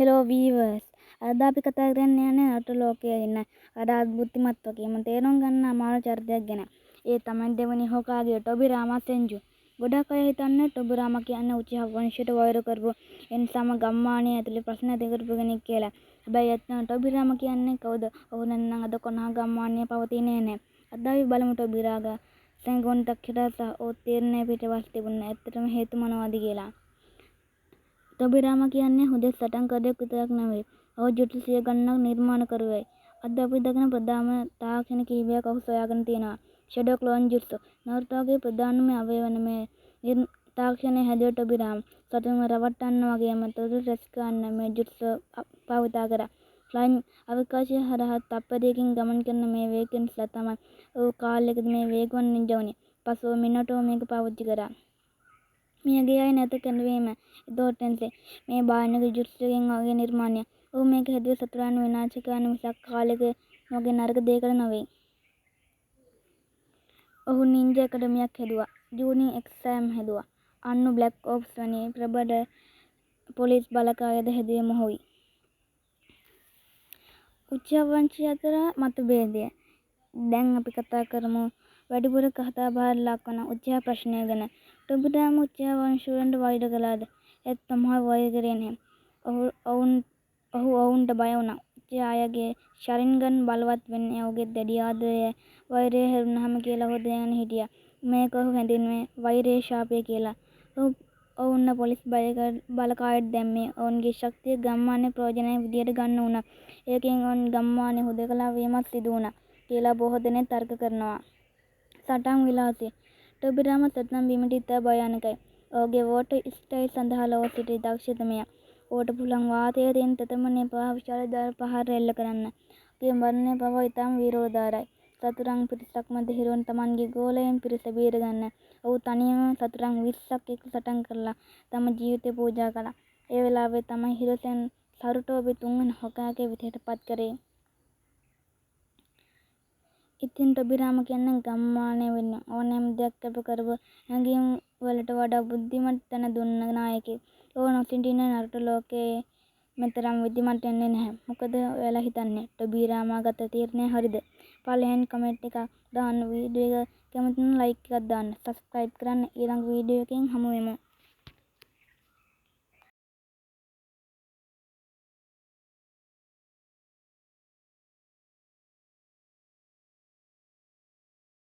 Hello වීවර්ස්, අද අපි කතා කරන්න යන්නේ අට ලෝකයේ ඉන්න වඩාත් බුද්ධිමත් වගේම තේරුම් ගන්න අමාරු චරිතයක් ගැන. ඒ තමයි දෙවනි හොකාගේ ටොබිරාමා සෙන්ජු. ගොඩක් අය හිතන්නේ ටොබිරාමා කියන්නේ උචිහා වංශයට වෛර කරපු එන්සම ගම්මානයේ ඇතුලේ ප්‍රශ්න ඇති කරපු කෙනෙක් කියලා. හැබැයි ඇත්තටම ටොබිරාමා කියන්නේ කවුද? ඔහු නැත්නම් අද කොනහා ගම්මානයේ පවතින්නේ නැහැ. අද අපි බලමු ටොබිරාගා සෙන්ගොන්ටක් හිටා සහ ඔහු තීරණය පිටපස් තිබුණ ඇත්තටම හේතු මොනවද කියලා. ටොබිරාමා කියන්නේ හුදෙක් සටන්කාරයෙක් විතරක් නෙවෙයි. ඔහු ජුට්සු සිය ගණනක් නිර්මාණකරුවෙක්. අද අපි දකින ප්‍රධානම තාක්ෂණ කිහිපයක් ඔහු සොයාගෙන තියෙනවා. Shadow clone ජුට්සු. නාරුතෝගේ ප්‍රධානම අවයව මේ තාක්ෂණය හැදුවේ ටොබිරාමා. සතුන්ව රවට්ටන්න වගේම තොරතුරු රැස් කරන්න මේ ජුට්සු භාවිතා කරා. ෆ්ලයින් අවකාශය හරහා තප්පරයකින් ගමන් කරන මේ වේගය නිසා තමයි ඔහු කාලයකදී මේ වේගවත් නින්ජා වුණේ. පසුව මිනෝටෝ මේක පාවිච්චි කරා. මියගේ අය නැත කැඳවීම ඉදෝටෙන්සේ මේ භයානක ජුට්සුකින් වගේ නිර්මාණයක්. ඔහු මේක හැදුවේ සතුරන් විනාශ කරන්න මිසක් කාලෙක වගේ නරක දෙයකට නෙවෙයි. ඔහු නින්ජා ඇකඩමියක් හැදුවා. ජූනි එක්සෑම් හැදුවා. අන්නු බ්ලැක් ඔප්ස් වැනි ප්‍රබල පොලිස් බලකායද හැදුවේ මොහුයි. උචිහා වංශය අතර මතභේදය. දැන් අපි කතා කරමු වැඩිපුර කතාබහට ලක් වන උචිහා ප්‍රශ්නය ගැන. ටොබිරාමා උචිහා වංශිකයන්ට වෛර කළාද? ඇත්තම වෛර කරේ නැහැ. ඔහු ඔවුන්ට බය වුණා. උචිහා අයගේ ශරින්ගන් බලවත් වෙන්නේ ඔහුගේ දැඩි ආදරය වෛරය හැරුණාම කියලා ඔහු දැනගෙන හිටියා. මේක ඔහු හැඳින්වුවේ වෛරයේ ශාපය කියලා. ඔවුන්ව පොලිස් බලකායට දැම්මේ ඔවුන්ගේ ශක්තිය ගම්මානයේ ප්‍රයෝජනයක් විදියට ගන්න වුණා. ඒකෙන් ඔවුන් ගම්මානයේ හුදකලා වීමක් සිදු වුණා කියලා බොහෝ දෙනෙක් තර්ක කරනවා. සටන් විලාසය. ටොබිරාමා සටන් බීමට ඉතා භයානකයි. ඔහුගේ වෝටර් ස්ටයිල් සඳහා ලොව සිටි දක්ෂතමයා. ඔහුට පුළුවන් වාතයේ තියෙන තෙතමනය පවා විශාල දාර පහර එල්ල කරන්න. ඔහුගේ මරණය පවා ඉතාම වීරෝදාරයි. සතුරන් පිරිසක් මැද හිරවන තමන්ගේ ගෝලයන් පිරිස බේරගන්න ඔහු තනියම සතුරන් 20ක් එක්ක සටන් කරලා තම ජීවිතය පූජා කළා. ඒ වෙලාවේ තමයි හිරෝසෙන් සරුටෝබි තුන්වන හොකාගේ විදිහට පත් කරේ. ඉතින් ටොබිරාමා කියන්නේ ගම්මානයේ වෙන්න ඕනෑම දෙයක් කැප කරපු හැඟීම් වලට වඩා බුද්ධිමත් තැන දුන්න නායකයෙක්. ඔහු නොසිටින නරුටෝ ලෝකයේ මෙතරම් බුද්ධිමත් වෙන්නේ නැහැ. මොකද ඔයාලා හිතන්නේ ටොබිරාමා ගත තීරණය හරිද? පළවෙනි කමෙන්ට් එකක් දාන්න. වීඩියෝ එක කැමති නම් ලයික් එකක් දාන්න. සබ්ස්ක්‍රයිබ් කරන්න. ඊළඟ වීඩියෝ එකකින් හමු වෙමු.